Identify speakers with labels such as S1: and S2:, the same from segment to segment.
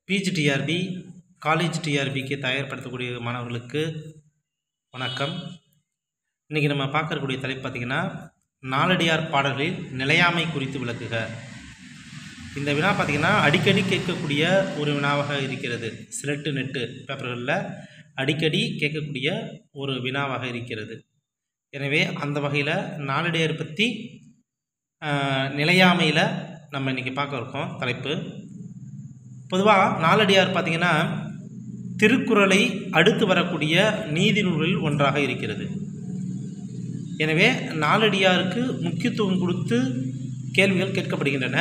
S1: PGTRB college டிஆர்பிக்கு தயார்படுத்தக்கூடிய மாணவர்களுக்கு வணக்கம். இன்றைக்கி நம்ம பார்க்கக்கூடிய தலைப்பு பார்த்திங்கன்னா, நாலடியார் பாடல்களில் நிலையாமை குறித்து விளக்குக. இந்த வினா பார்த்திங்கன்னா அடிக்கடி கேட்கக்கூடிய ஒரு வினாவாக இருக்கிறது. சிலட்டு நெட்டு பேப்பர்களில் அடிக்கடி கேட்கக்கூடிய ஒரு வினாவாக இருக்கிறது. எனவே அந்த வகையில் நாலடியார் பற்றி நிலையாமையில் நம்ம இன்றைக்கி பார்க்க இருக்கோம். தலைப்பு பொதுவாக நாலடியார் பார்த்திங்கன்னா திருக்குறளை அடுத்து வரக்கூடிய நீதி நூல்களில் ஒன்றாக இருக்கிறது. எனவே நாலடியாருக்கு முக்கியத்துவம் கொடுத்து கேள்விகள் கேட்கப்படுகின்றன.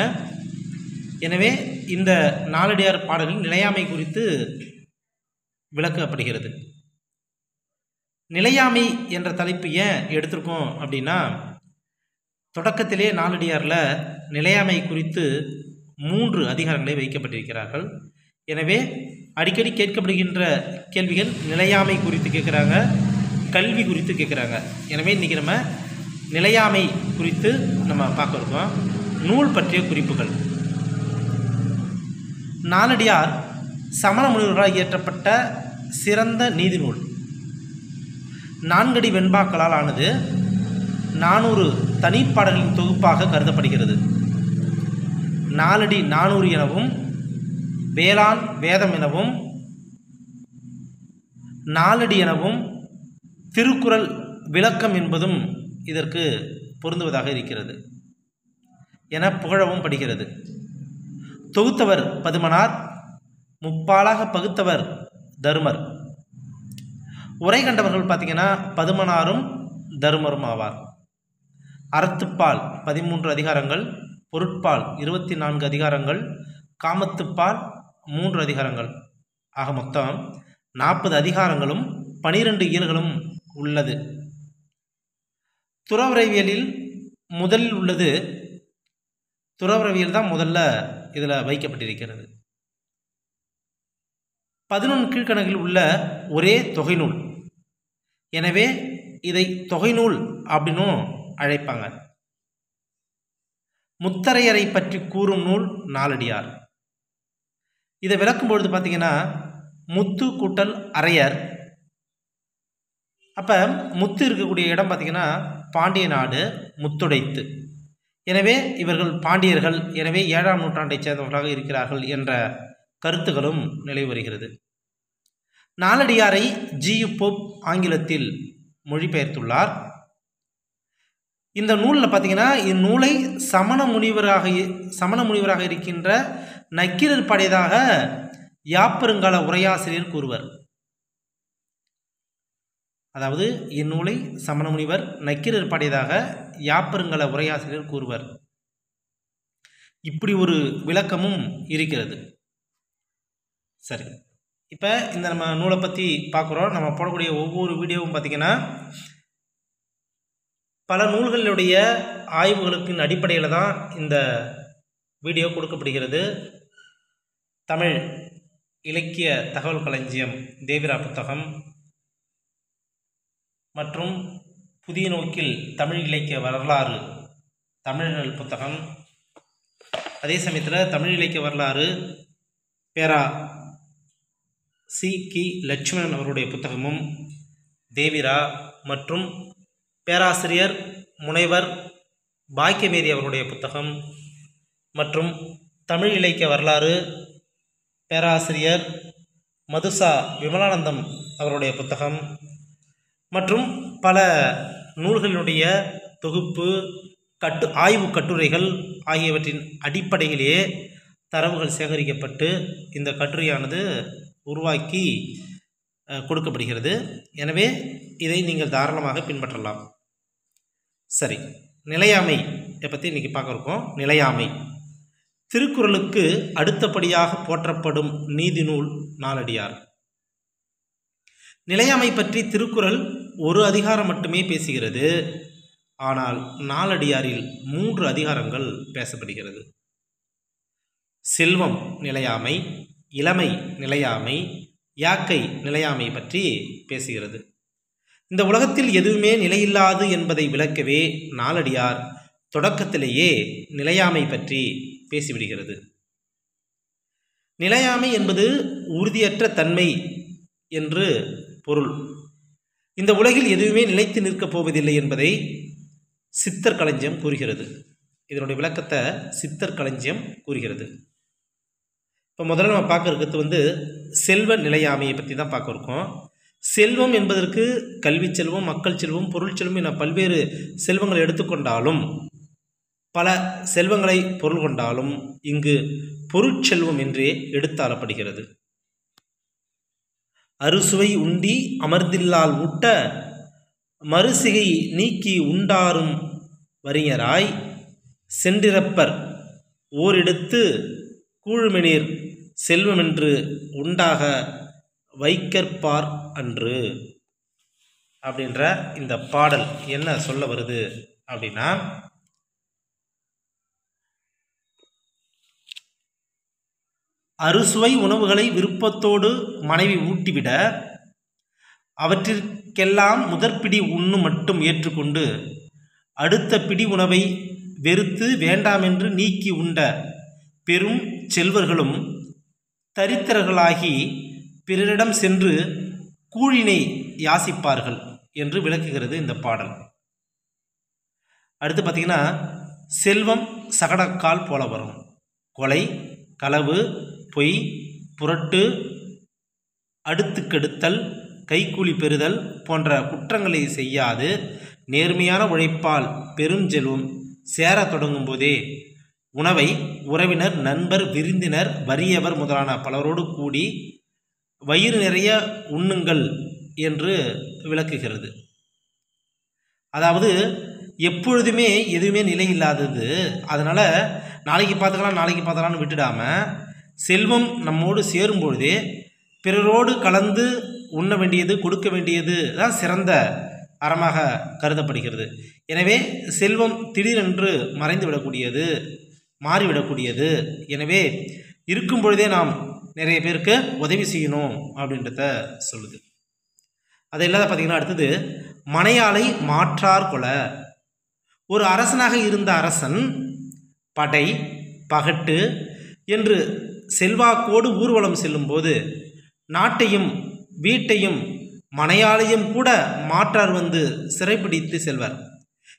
S1: எனவே இந்த நாலடியார் பாடலின் நிலையாமை குறித்து விளக்கப்படுகிறது. நிலையாமை என்ற தலைப்பு ஏன் எடுத்திருக்கோம் அப்படின்னா, தொடக்கத்திலே நாலடியாரில் நிலையாமை குறித்து 3 அதிகாரங்களை வைக்கப்பட்டிருக்கிறார்கள். எனவே அடிக்கடி கேட்கப்படுகின்ற கேள்விகள் நிலையாமை குறித்து கேட்குறாங்க, கல்வி குறித்து கேட்குறாங்க. எனவே இன்றைக்கி நம்ம நிலையாமை குறித்து நம்ம பார்க்க இருக்கோம். நூல் பற்றிய குறிப்புகள். நாலடியார் சமண முனிவர்களால் இயற்றப்பட்ட சிறந்த நீதி நூல். 4 அடி வெண்பாக்களால் ஆனது. 400 தனிப்பாடல்களின் தொகுப்பாக கருதப்படுகிறது. 4 அடி 400 எனவும், வேளாண் வேதம் எனவும், 4 அடி எனவும், திருக்குறள் விளக்கம் என்பதும் இதற்கு பொருந்துவதாக இருக்கிறது என புகழவும் படுகிறது. தொகுத்தவர் பதுமனார், முப்பாலாக பகுத்தவர் தருமர். உரை கண்டவர்கள் பார்த்திங்கன்னா பதுமனாரும் தருமரும் ஆவார். அறத்துப்பால் 13 அதிகாரங்கள், பொருட்பால் 24 அதிகாரங்கள், காமத்துப்பால் 3 அதிகாரங்கள் ஆக மொத்தம் 40 அதிகாரங்களும் 12 இயல்களும் உள்ளது. துறவரவியலில் முதலில் உள்ளது. துறவரவியல் தான் முதல்ல இதில் வைக்கப்பட்டிருக்கிறது. 11 கீழ்கணக்கில் உள்ள ஒரே தொகை நூல். எனவே இதை தொகை நூல் அப்படின்னும் அழைப்பாங்க. முத்தரையரை பற்றி கூறும் நூல் நாலடியார். இதை விளக்கும் பொழுது பார்த்தீங்கன்னா, முத்து கூட்டல் அரையர். அப்போ முத்து இருக்கக்கூடிய இடம் பார்த்திங்கன்னா பாண்டிய நாடு, முத்துடைத்து. எனவே இவர்கள் பாண்டியர்கள், எனவே 7ஆம் நூற்றாண்டைச் சேர்ந்தவர்களாக இருக்கிறார்கள் என்ற கருத்துகளும் நிலை வருகிறது. நாலடியாரை ஜி.யு. போப் ஆங்கிலத்தில் மொழிபெயர்த்துள்ளார். இந்த நூலில் பார்த்தீங்கன்னா, இந்நூலை சமண முனிவராக இருக்கின்ற நக்கீரர் பாடியதாக யாப்பருங்கால உரையாசிரியர் கூறுவர். அதாவது இந்நூலை சமண முனிவர் நக்கீரர் பாடியதாக யாப்பருங்கால உரையாசிரியர் கூறுவர். இப்படி ஒரு விளக்கமும் இருக்கிறது. சரி, இப்போ இந்த நம்ம நூலை பற்றி பார்க்குறோம். நம்ம போடக்கூடிய ஒவ்வொரு வீடியோவும் பார்த்திங்கன்னா பல நூல்களுடைய ஆய்வுகளுக்கின் அடிப்படையில் தான் இந்த வீடியோ கொடுக்கப்படுகிறது. தமிழ் இலக்கிய தகவல் களஞ்சியம் தேவிரா புத்தகம் மற்றும் புதிய நோக்கில் தமிழ் இலக்கிய வரலாறு தமிழ்நல் புத்தகம், அதே சமயத்தில் தமிழ் இலக்கிய வரலாறு பேரா சி.கி. லட்சுமணன் அவருடைய புத்தகமும் தேவிரா, மற்றும் பேராசிரியர் முனைவர் பாக்கியமேரி அவருடைய புத்தகம், மற்றும் தமிழ் இலக்கிய வரலாறு பேராசிரியர் மதுசா விமலானந்தம் அவருடைய புத்தகம், மற்றும் பல நூல்களினுடைய தொகுப்பு, ஆய்வு கட்டுரைகள் ஆகியவற்றின் அடிப்படையிலேயே தரவுகள் சேகரிக்கப்பட்டு இந்த கட்டுரையானது உருவாக்கி கொடுக்கப்படுகிறது. எனவே இதை நீங்கள் தாராளமாக பின்பற்றலாம். சரி, நிலையாமை பற்றி இன்றைக்கி பார்க்க இருக்கோம். நிலையாமை திருக்குறளுக்கு அடுத்தபடியாக போற்றப்படும் நீதி நூல் நாலடியார். நிலையாமை பற்றி திருக்குறள் ஒரு அதிகாரம் மட்டுமே பேசுகிறது. ஆனால் நாலடியாரில் 3 அதிகாரங்கள் பேசப்படுகிறது. செல்வம் நிலையாமை, இளமை நிலையாமை, யாக்கை நிலையாமை பற்றி பேசுகிறது. இந்த உலகத்தில் எதுவுமே நிலையில்லாது என்பதை விளக்கவே நாலடியார் தொடக்கத்திலேயே நிலையாமை பற்றி பேசிவிடுகிறது. நிலையாமை என்பது உறுதியற்ற தன்மை என்று பொருள். இந்த உலகில் எதுவுமே நிலைத்து நிற்கப் போவதில்லை என்பதை சித்தர் களஞ்சியம் கூறுகிறது. இதனுடைய விளக்கத்தை சித்தர் களஞ்சியம் கூறுகிறது. இப்போ முதல்ல நம்ம பார்க்க இருக்கிறது செல்வ நிலையாமையை பற்றி தான் பார்க்க இருக்கோம். செல்வம் என்பதற்கு கல்வி செல்வம், மக்கள் செல்வம், பொருள் செல்வம் என பல்வேறு செல்வங்களை எடுத்துக்கொண்டாலும், பல செல்வங்களை பொருள் கொண்டாலும் இங்கு பொருட்செல்வம் என்றே எடுத்தாளப்படுகிறது. அறுசுவை உண்டி அமர்ந்தில்லால் ஊட்ட மறுசிகை நீக்கி உண்டாரும் வறிஞராய் சென்றிரப்பர் ஓரெடுத்து கூழுமெனீர் செல்வமென்று உண்டாக வைக்கற்பார் அன்று அப்படின்ற இந்த பாடல் என்ன சொல்ல வருது அப்படின்னா, அறுசுவை உணவுகளை விருப்பத்தோடு மனைவி ஊட்டிவிட அவற்றிற்கெல்லாம் முதற்பிடி உண்ணு மட்டும் ஏற்றுக்கொண்டு அடுத்த பிடி உணவை வெறுத்து வேண்டாமென்று நீக்கி உண்ட பெரும் செல்வர்களும் தரித்திரர்களாகி பிறரிடம் சென்று கூழினை யாசிப்பார்கள் என்று விளக்குகிறது இந்த பாடல். அடுத்து பார்த்திங்கன்னா, செல்வம் சகடக்கால் போல வரும். கொலை, களவு, பொய், புரட்டு, அடுத்துக்கெடுத்தல், கைக்கூலி பெறுதல் போன்ற குற்றங்களை செய்யாது நேர்மையான உழைப்பால் பெருஞ்செல்வம் சேர தொடங்கும் போதே உணவை உறவினர், நண்பர், விருந்தினர், வறியவர் முதலான பலரோடு கூடி வயிறு நிறைய உண்ணுங்கள் என்று விளக்குகிறது. அதாவது எப்பொழுதுமே எதுவுமே நிலை இல்லாதது. அதனால் நாளைக்கு பார்த்துக்கலாம்னு விட்டுடாமல் செல்வம் நம்மோடு சேரும்பொழுதே பிறரோடு கலந்து உண்ண வேண்டியது, கொடுக்க வேண்டியது தான் சிறந்த அறமாக கருதப்படுகிறது. எனவே செல்வம் திடீரென்று மறைந்து விடக்கூடியது, மாறிவிடக்கூடியது. எனவே இருக்கும் பொழுதே நாம் நிறைய பேருக்கு உதவி செய்யணும் அப்படின்றத சொல்லுது. அது இல்லாத பார்த்திங்கன்னா, அடுத்தது மனையாளை மாற்றார் கொல. ஒரு அரசனாக இருந்த அரசன் படை, பகட்டு என்று செல்வாக்கோடு ஊர்வலம் செல்லும்போது நாட்டையும் வீட்டையும் மனையாளையும் கூட மாற்றார் வந்து சிறைப்பிடித்து செல்வர்.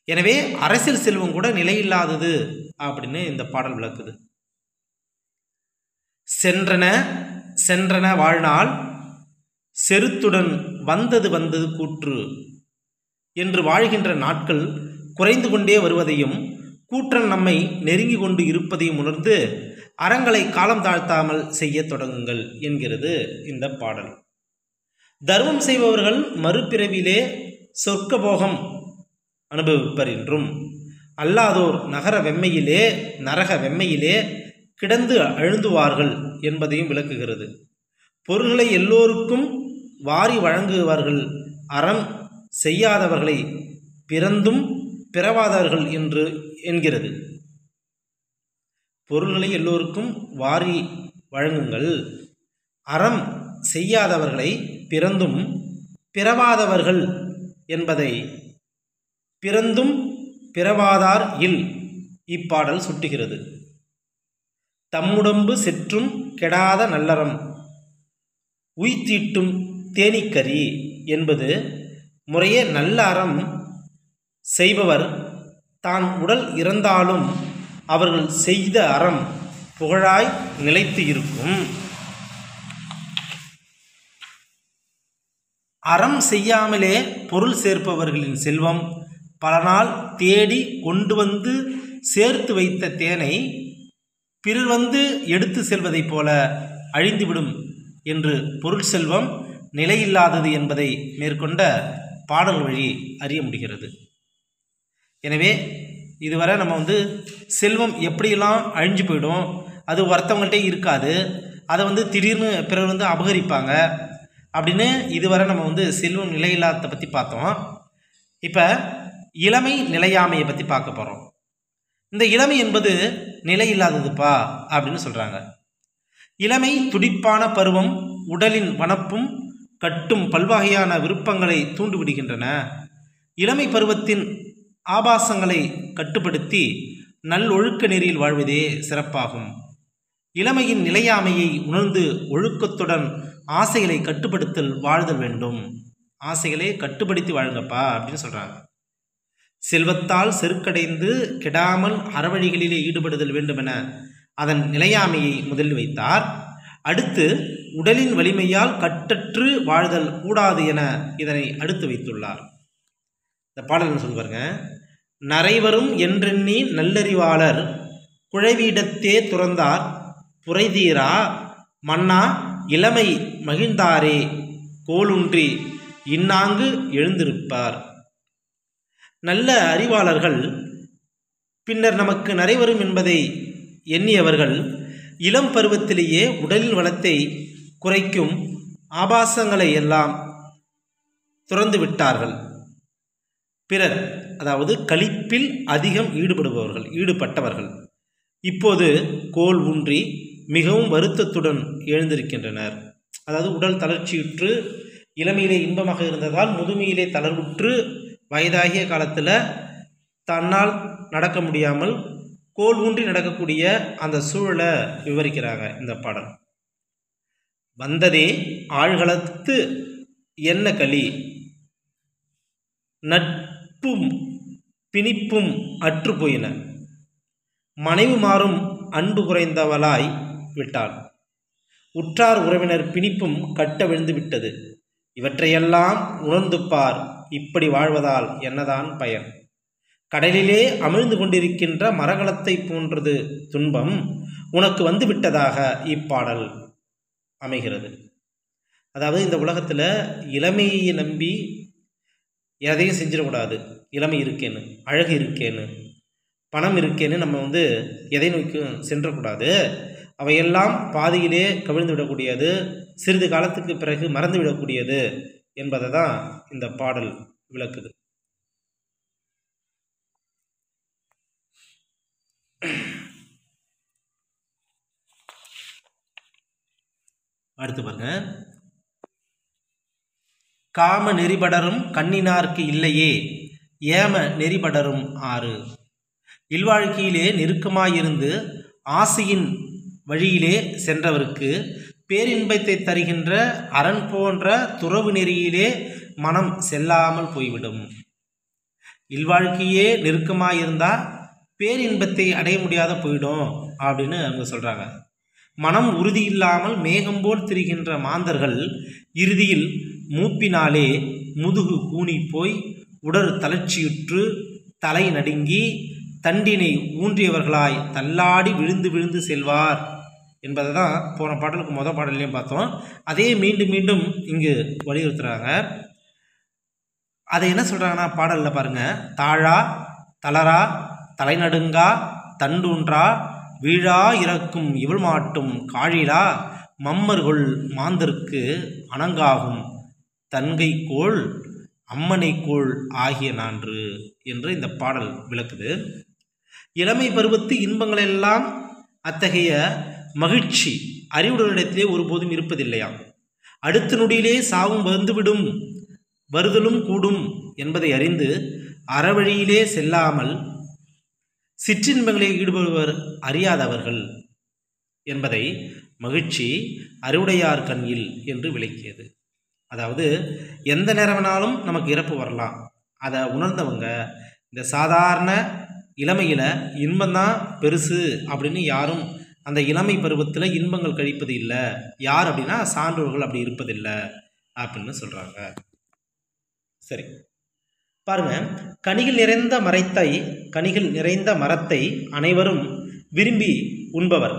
S1: எனவே அரசியல் செல்வம் கூட நிலையில்லாதது அப்படின்னு இந்த பாடல் விளக்குது. சென்றன வாழ்நாள் செருத்துடன் வந்தது கூற்று என்று வாழ்கின்ற நாட்கள் குறைந்து கொண்டே வருவதையும் கூற்றன் நம்மை நெருங்கி கொண்டு இருப்பதையும் உணர்ந்து அறங்களை காலம் தாழ்த்தாமல் செய்ய தொடங்குங்கள் என்கிறது இந்த பாடல். தர்மம் செய்பவர்கள் மறுபிறவிலே சொர்க்கபோகம் அனுபவிப்பர் என்றும், அல்லாதோர் நரக வெம்மையிலே கிடந்து அழுந்துவார்கள் என்பதையும் விளக்குகிறது. பொருள்களை எல்லோருக்கும் வாரி வழங்குவார்கள், அறம் செய்யாதவர்களை பிறந்தும் பிறவாதார்கள் என்று என்கிறது. பொருள்களை எல்லோருக்கும் வாரி வழங்குங்கள், அறம் செய்யாதவர்களை பிறந்தும் பிறவாதவர்கள் என்பதை பிறந்தும் பிறவாதார் இல் இப்பாடல் சுட்டுகிறது. தம்முடம்பு செற்றும் கெடாத நல்லறம் உய்தீட்டும் தேனீக்கரி என்பது முறையே நல்ல அறம் செய்பவர் தான் உடல் இறந்தாலும் அவர்கள் செய்த அறம் புகழாய் நிலைத்து இருக்கும். அறம் செய்யாமலே பொருள் சேர்ப்பவர்களின் செல்வம் பல நாள் தேடி கொண்டு வந்து சேர்த்து வைத்த தேனை பிறர் வந்து எடுத்து செல்வதைப் போல அழிந்துவிடும் என்று பொருள் செல்வம் நிலையில்லாதது என்பதை மேற்கொண்ட பாடல் வழி அறிய முடிகிறது. எனவே இதுவரை நம்ம செல்வம் எப்படியெல்லாம் அழிஞ்சு போயிடும், அது ஒருத்தவங்கள்ட்டே இருக்காது, அதை திடீர்னு பிறர் அபகரிப்பாங்க அப்படின்னு இதுவரை நம்ம செல்வம் நிலையில்லாததை பற்றி பார்த்தோம். இப்போ இளமை நிலையாமையை பற்றி பார்க்க போகிறோம். இந்த இளமை என்பது நிலையில்லாததுப்பா அப்படின்னு சொல்கிறாங்க. இளமை துடிப்பான பருவம், உடலின் வனப்பும் கட்டும் பல்வகையான விருப்பங்களை தூண்டிவிடுகின்றன. இளமை பருவத்தின் ஆபாசங்களை கட்டுப்படுத்தி நல்லொழுக்க நெறியில் வாழ்வதே சிறப்பாகும். இளமையின் நிலையாமையை உணர்ந்து ஒழுக்கத்துடன் ஆசைகளை கட்டுப்படுத்தல் வாழ்தல் வேண்டும். ஆசைகளை கட்டுப்படுத்தி வாழுங்கப்பா அப்படின்னு சொல்கிறாங்க. செல்வத்தால் செருக்கடைந்து கெடாமல் அறவழிகளிலே ஈடுபடுதல் வேண்டும் என அதன் நிலையாமையை முதலில் வைத்தார். அடுத்து உடலின் வலிமையால் கட்டற்று வாழ்தல் கூடாது என இதனை அடுத்து வைத்துள்ளார். இந்த பாடல் என்ன சொல்லுவாருங்க, நரைவரும் என்றெண்ணி நல்லறிவாளர் குழைவீடத்தே துறந்தார் புரைதீரா மன்னா இளமை மகிழ்ந்தாரே கோலுன்றி இன்னாங்கு எழுந்திருப்பார். நல்ல அறிவாளர்கள் பின்னர் நமக்கு நரைவரும் என்பதை எண்ணியவர்கள் இளம் பருவத்திலேயே உடலின் வளத்தை குறைக்கும் ஆபாசங்களை எல்லாம் துறந்து விட்டார்கள். பிறர், அதாவது களிப்பில் அதிகம் ஈடுபட்டவர்கள் இப்போது கோல் ஊன்றி மிகவும் வருத்தத்துடன் எழுந்திருக்கின்றனர். அதாவது உடல் தளர்ச்சியுற்று இளமையிலே இன்பமாக இருந்ததால் முதுமையிலே தளர்வுற்று வயதாகிய காலத்தில் தன்னால் நடக்க முடியாமல் கோல் ஊன்றி நடக்கக்கூடிய அந்த சூழலை விவரிக்கிறாங்க இந்த பாடல். வந்ததே ஆழ்களத்து என்ன களி நட்பும் பிணிப்பும் அற்று போயின மனைவி மாறும் அன்பு குறைந்தவளாய் விட்டாள் உற்றார் உறவினர் பிணிப்பும் கட்ட விழுந்து விட்டது. இவற்றையெல்லாம் உணர்ந்து பார், இப்படி வாழ்வதால் என்னதான் பயன்? கடலிலே அமிழ்ந்து கொண்டிருக்கின்ற மரகலத்தை போன்றது துன்பம் உனக்கு வந்து விட்டதாக இப்பாடல் அமைகிறது. அதாவது இந்த உலகத்தில் இளமையை நம்பி எதையும் செஞ்சிடக்கூடாது. இளமை இருக்கேன்னு, அழகு இருக்கேன்னு, பணம் இருக்கேன்னு நம்ம எதை நோக்கி சென்றக்கூடாது. அவையெல்லாம் பாதியிலே கவிழ்ந்து விடக்கூடியது, சிறிது காலத்துக்கு பிறகு மறந்து விடக்கூடியது என்பதை தான் இந்த பாடல் விளக்குது. அடுத்து பாருங்க, காம நெறிபடரும் கண்ணினார்க்கு இல்லையே ஏம நெறிபடரும் ஆறு. இல்வாழ்க்கையிலே நெருக்கமாயிருந்து ஆசையின் வழியிலே சென்றவருக்கு பேரின்பத்தை தருகின்ற அரண் போன்ற துறவு நெறியிலே மனம் செல்லாமல் போய்விடும். இல்வாழ்க்கையே நெருக்கமாயிருந்தால் பேரின்பத்தை அடைய முடியாத போயிடும் அப்படின்னு அவங்க சொல்கிறாங்க. மனம் உறுதி இல்லாமல் மேகம் போல் திரிகின்ற மாந்தர்கள் இறுதியில் மூப்பினாலே முதுகு கூனி போய் உடல் தளர்ச்சியுற்று தலை நடுங்கி தண்டினை ஊன்றியவர்களாய் தள்ளாடி விழுந்து விழுந்து செல்வார் என்பதை தான் போன பாடலுக்கு முதல் பாடல்லையும் பார்த்தோம். அதே மீண்டும் மீண்டும் இங்கு வலியுறுத்துகிறாங்க. அதை என்ன சொல்கிறாங்கன்னா பாடலில் பாருங்கள், தாழா தளரா தலைநடுங்கா தண்டூன்றா வீழா இறக்கும் இவள் மாட்டும் காழிலா மம்மர்கள் மாந்தருக்கு அணங்காகும் தன்கைக்கோள் அம்மனைக்கோள் ஆகிய நான்று என்று இந்த பாடல் விளக்குது. இளமை பருவத்து இன்பங்களெல்லாம் அத்தகைய மகிழ்ச்சி அறிவுடையத்திலே ஒருபோதும் இருப்பதில்லையாம். அடுத்த நொடியிலே சாவும் வந்துவிடும், வருதலும் கூடும் என்பதை அறிந்து அறவழியிலே செல்லாமல் சிற்றின்பங்களில் ஈடுபடுவர் அறியாதவர்கள் என்பதை மகிழ்ச்சி அறிவுடையார் கண்ணில் என்று விளக்கியது. அதாவது எந்த நேரம்னாலும் நமக்கு இறப்பு வரலாம். அதை உணர்ந்தவங்க இந்த சாதாரண இளமையில் இன்பந்தான் பெருசு அப்படின்னு யாரும் அந்த இளமை பருவத்தில் இன்பங்கள் கழிப்பது இல்லை. யார் அப்படின்னா சான்றோர்கள் அப்படி இருப்பதில்லை அப்படின்னு சொல்கிறாங்க. சரி பாருங்க, கனிகள் நிறைந்த மரத்தை அனைவரும் விரும்பி உண்பவர்.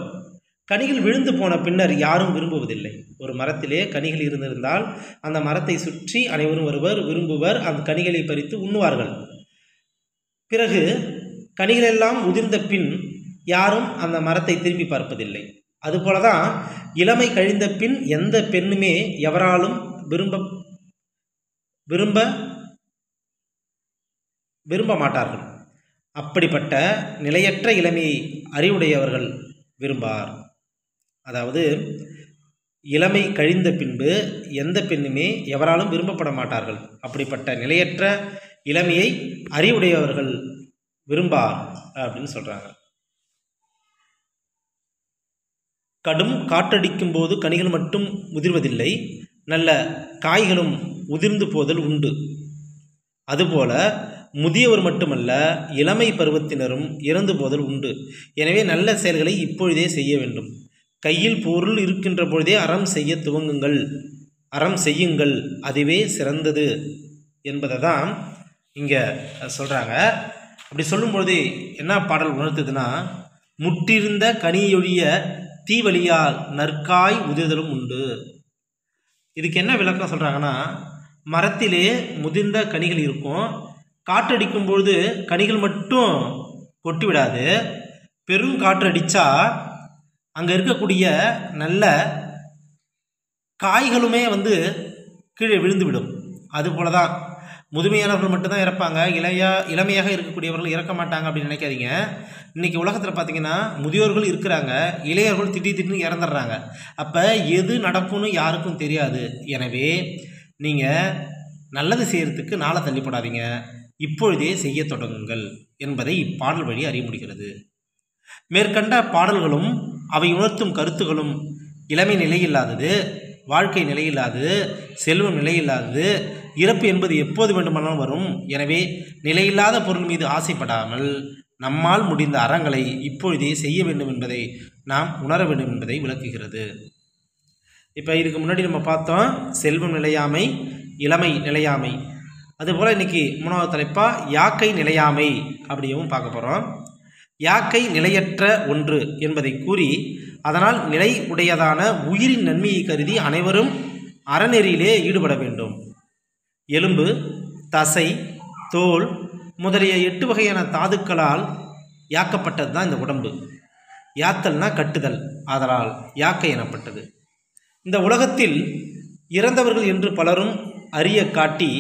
S1: கனிகள் விழுந்து போன பின்னர் யாரும் விரும்புவதில்லை. ஒரு மரத்திலே கனிகள் இருந்திருந்தால் அந்த மரத்தை சுற்றி அனைவரும் வருவர், விரும்புவர், அந்த கனிகளை பறித்து உண்ணுவார்கள். பிறகு கனிகளெல்லாம் உதிர்ந்த பின் யாரும் அந்த மரத்தை திரும்பி பார்ப்பதில்லை. அதுபோல தான் இளமை கழிந்த பின் எந்த பெண்ணுமே எவராலும் விரும்ப மாட்டார்கள். அப்படிப்பட்ட நிலையற்ற இளமையை அறிவுடையவர்கள் விரும்பார். அதாவது இளமை கழிந்த பின்பு எந்த பெண்ணுமே எவராலும் விரும்பப்பட மாட்டார்கள். அப்படிப்பட்ட நிலையற்ற இளமையை அறிவுடையவர்கள் விரும்பார் அப்படின்னு சொல்கிறாங்க. கடும் காற்றடிக்கும் போது கனிகள் மட்டும் உதிர்வதில்லை, நல்ல காய்களும் உதிர்ந்து போதல் உண்டு. அதுபோல முதியவர் மட்டுமல்ல, இளமை பருவத்தினரும் இறந்து போதல் உண்டு. எனவே நல்ல செயல்களை இப்பொழுதே செய்ய வேண்டும். கையில் பொருள் இருக்கின்ற பொழுதே அறம் செய்ய துவங்குங்கள், அறம் செய்யுங்கள், அதுவே சிறந்தது என்பதை தான் இங்கே சொல்கிறாங்க. அப்படி சொல்லும்பொழுது என்ன பாடல் உணர்த்துதுன்னா, முற்றிருந்த கனியொழிய தீவழியால் நற்காய் உதிர்தலும் உண்டு. இதுக்கு என்ன விளக்கம் சொல்கிறாங்கன்னா, மரத்திலே முதிர்ந்த கனிகள் இருக்கும், காற்றடிக்கும் பொழுது கனிகள் மட்டும் கொட்டி விடாது, பெரும் காற்று அடித்தா அங்கே இருக்கக்கூடிய நல்ல காய்களுமே கீழே விழுந்துவிடும். அதுபோல தான் முதுமையானவர்கள் மட்டும்தான் இறப்பாங்க, இளமையாக இருக்கக்கூடியவர்கள் இறக்க மாட்டாங்க அப்படின்னு நினைக்காதீங்க. இன்றைக்கி உலகத்தில் பார்த்திங்கன்னா முதியோர்கள் இருக்கிறாங்க, இளையர்கள் திடீர்னு இறந்துடுறாங்க. அப்போ எது நடக்கும்னு யாருக்கும் தெரியாது. எனவே நீங்கள் நல்லது செய்கிறதுக்கு நாளை தள்ளிப்படாதீங்க, இப்பொழுதே செய்ய தொடங்குங்கள் என்பதை இப்பாடல் வழி அறிய முடிகிறது. மேற்கண்ட பாடல்களும் அவை உணர்த்தும் கருத்துகளும் இளமை நிலையில்லாதது, வாழ்க்கை நிலையில்லாதது, செல்வம் நிலையில்லாதது, இறப்பு என்பது எப்போது வேண்டுமானாலும் வரும். எனவே நிலையில்லாத பொருள் மீது ஆசைப்படாமல் நம்மால் முடிந்த அறங்களை இப்பொழுதே செய்ய வேண்டும் என்பதை நாம் உணர வேண்டும் என்பதை விளக்குகிறது. இப்போ இதுக்கு முன்னாடி நம்ம பார்த்தோம் செல்வம் நிலையாமை, இளமை நிலையாமை. அதுபோல் இன்றைக்கி மூணாவது தலைப்பாக யாக்கை நிலையாமை அப்படியும் பார்க்க போகிறோம். யாக்கை நிலையற்ற ஒன்று என்பதை கூறி அதனால் நிலை உடையதான உயிரின் நன்மையை கருதி அனைவரும் அறநெறியிலே ஈடுபட வேண்டும். எலும்பு, தசை, தோல் முதலிய 8 வகையான தாதுக்களால் யாக்கப்பட்டது தான் இந்த உடம்பு. யாத்தல்னா கட்டுதல், ஆதலால் யாக்கை எனப்பட்டது. இந்த உலகத்தில் இறந்தவர்கள் என்று பலரும் அறிய காட்டி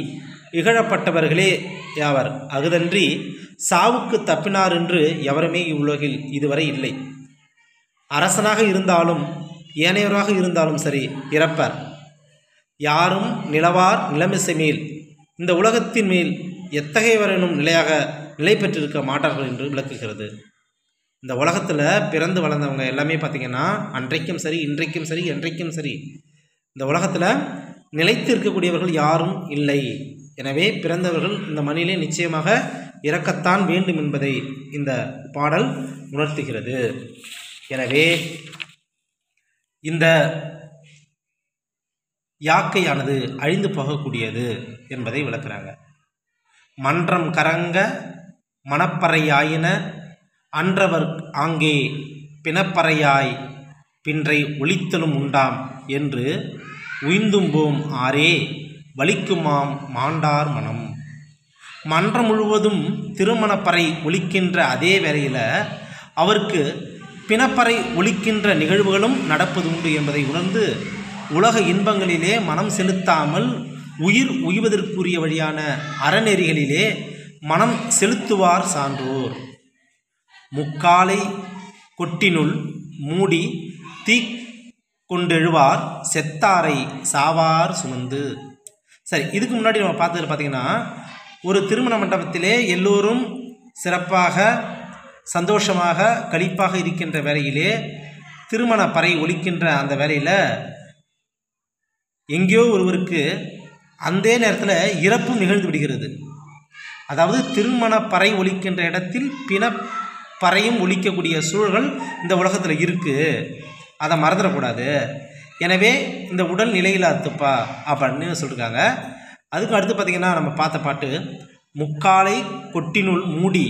S1: இகழப்பட்டவர்களே யாவர். அகுதன்றி சாவுக்கு தப்பினார் என்று எவருமே இவ்வுலகில் இதுவரை இல்லை. அரசனாக இருந்தாலும் ஏனையவராக இருந்தாலும் சரி இறப்பர். யாரும் நிலவார் நிலமிசை மேல், இந்த உலகத்தின் மேல் எத்தகையவரனும் நிலையாக நிலை பெற்றிருக்க மாட்டார்கள் என்று விளக்குகிறது. இந்த உலகத்தில் பிறந்து வளர்ந்தவங்க எல்லாமே பார்த்திங்கன்னா அன்றைக்கும் சரி, இன்றைக்கும் சரி, என்றைக்கும் சரி இந்த உலகத்தில் நிலைத்து இருக்கக்கூடியவர்கள் யாரும் இல்லை. எனவே பிறந்தவர்கள் இந்த மண்ணிலே நிச்சயமாக இறக்கத்தான் வேண்டும் என்பதை இந்த பாடல் உணர்த்துகிறது. எனவே இந்த யாக்கையானது அழிந்து போகக்கூடியது என்பதை விளக்குறாங்க. மன்றம் கரங்க மணப்பறையாயின அன்றவர் ஆங்கே பிணப்பறையாய் பின்றை ஒளித்தலும் உண்டாம் என்று உய்ந்தும்போம் ஆரே வலிக்குமாம் மாண்டார் மனம். மன்றம் முழுவதும் திருமணப்பறை ஒலிக்கின்ற அதே வேளையில் அவருக்கு பிணப்பறை ஒலிக்கின்ற நிகழ்வுகளும் நடப்பது உண்டு என்பதை உணர்ந்து உலக இன்பங்களிலே மனம் செலுத்தாமல் உயிர் உய்வதற்குரிய வழியான அறநெறிகளிலே மனம் செலுத்துவார் சான்றோர். முக்காலை கொட்டினுள் மூடி தீ கொண்டெழுவார் செத்தாரை சாவார் சுமந்து. சரி, இதுக்கு முன்னாடி நம்ம பார்த்தது பார்த்திங்கன்னா, ஒரு திருமண மண்டபத்திலே எல்லோரும் சிறப்பாக சந்தோஷமாக களிப்பாக இருக்கின்ற வேளையிலே திருமண பறை ஒலிக்கின்ற அந்த வேளையில் எங்கேயோ ஒருவருக்கு அந்த நேரத்தில் இறப்பும் நிகழ்ந்து விடுகிறது. அதாவது திருமண பறை ஒலிக்கின்ற இடத்தில் பிணப்பறையும் ஒலிக்கக்கூடிய சூழல்கள் இந்த உலகத்தில் இருக்குது, அதை மறந்துடக்கூடாது. எனவே இந்த உடல் நிலையில்லாத்துப்பா அப்படின்னு சொல்லியிருக்காங்க. அதுக்கு அடுத்து பார்த்திங்கன்னா நம்ம பார்த்த பாட்டு, முக்காலை கொட்டினுள் மூடி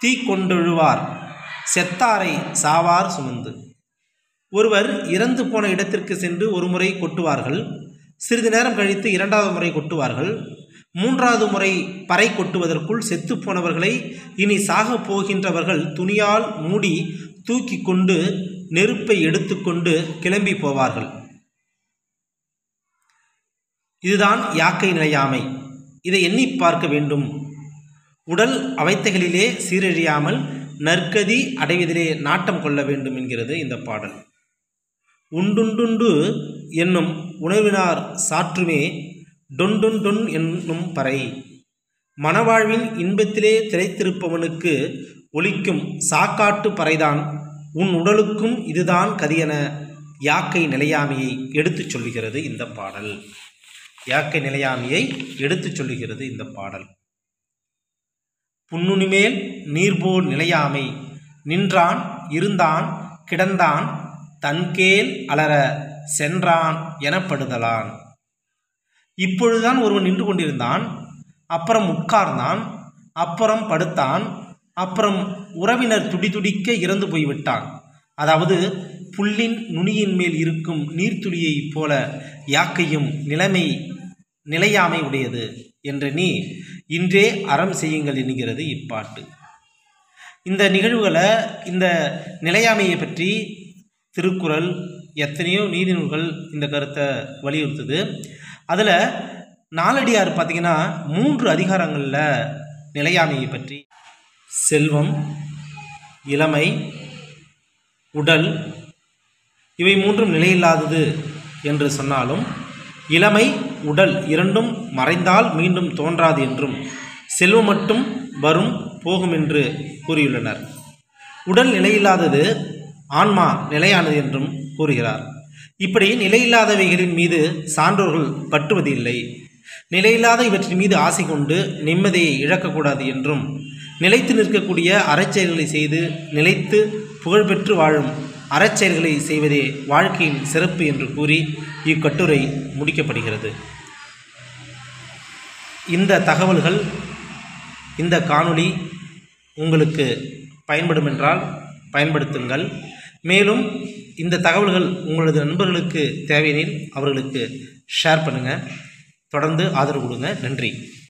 S1: தீ கொண்டெழுவார் செத்தாரை சாவார் சுமந்து. ஒருவர் இறந்து போன இடத்திற்கு சென்று ஒரு முறை கொட்டுவார்கள், சிறிது நேரம் கழித்து 2வது முறை கொட்டுவார்கள். 3வது முறை பறை கொட்டுவதற்குள் செத்து போனவர்களை இனி சாக போகின்றவர்கள் துணியால் மூடி தூக்கி கொண்டு நெருப்பை எடுத்துக்கொண்டு கிளம்பி போவார்கள். இதுதான் யாக்கை நிலையாமை. இதை எண்ணி பார்க்க வேண்டும். உடல் அவைத்தைகளிலே சீரழியாமல் நற்கதி அடைவதிலே நாட்டம் கொள்ள வேண்டும் என்கிறது இந்த பாடல். உண்டுண்டுண்டு என்னும் உணர்வினார் சாற்றுமே டொண்டொண்டொன் என்னும் பறை. மணவாழ்வின் இன்பத்திலே திளைத்திருப்பவனுக்கு ஒலிக்கும் சாக்காட்டு பறைதான் உன் உடலுக்கும் இதுதான் கதியென யாக்கை நிலையாமையை எடுத்துச் சொல்லுகிறது இந்த பாடல். யாக்கை நிலையாமையை எடுத்துச் சொல்லுகிறது இந்த பாடல். புன்னுனிமேல் நீர்போல் நிலையாமை நின்றான் இருந்தான் கிடந்தான் தன்கேல் அலற சென்றான் எனப்படுதலான். இப்பொழுதுதான் ஒருவன் நின்று கொண்டிருந்தான், அப்புறம் உட்கார்ந்தான், அப்புறம் படுத்தான், அப்புறம் உறவினர் துடிதுடிக்க இறந்து போய்விட்டான். அதாவது புல்லின் நுனியின் மேல் இருக்கும் நீர்த்துளியைப் போல யாக்கையும் நிலையாமை உடையது என்ற நீ இன்றே அறம் செய்யுங்கள் என்கிறது இப்பாட்டு. இந்த நிகழ்வுகளை, இந்த நிலையாமையை பற்றி திருக்குறள், எத்தனையோ நீதி நூல்கள் இந்த கருத்தை வலியுறுத்துது. அதில் நாலடியார் பார்த்திங்கன்னா 3 அதிகாரங்களில் நிலையாமையை பற்றி செல்வம், இளமை, உடல் இவை 3ம் நிலையில்லாதது என்று சொன்னாலும் இளமை உடல் இரண்டும் மறைந்தால் மீண்டும் தோன்றாது என்றும் செல்வம் மட்டும் வரும் போகும் என்று கூறியுள்ளனர். உடல் நிலையில்லாதது, ஆன்மா நிலையானது என்றும் கூறுகிறார். இப்படி நிலையில்லாதவைகளின் மீது சான்றோர்கள் பற்றுவது இல்லை. நிலையில்லாத இவற்றின் மீது ஆசை கொண்டு நிம்மதியை இழக்கக்கூடாது என்றும் நிலைத்து நிற்கக்கூடிய அறச்செயல்களை செய்து நிலைத்து புகழ்பெற்று வாழும் அறச்செயல்களை செய்வதே வாழ்க்கையின் சிறப்பு என்று கூறி இக்கட்டுரை முடிக்கப்படுகிறது. இந்த தகவல்கள், இந்த காணொளி உங்களுக்கு பயன்படும் என்றால் பயன்படுத்துங்கள். மேலும் இந்த தகவல்கள் உங்களது நண்பர்களுக்கு தேவையெனில் அவர்களுக்கு ஷேர் பண்ணுங்கள். தொடர்ந்து ஆதரவு கொடுங்க. நன்றி.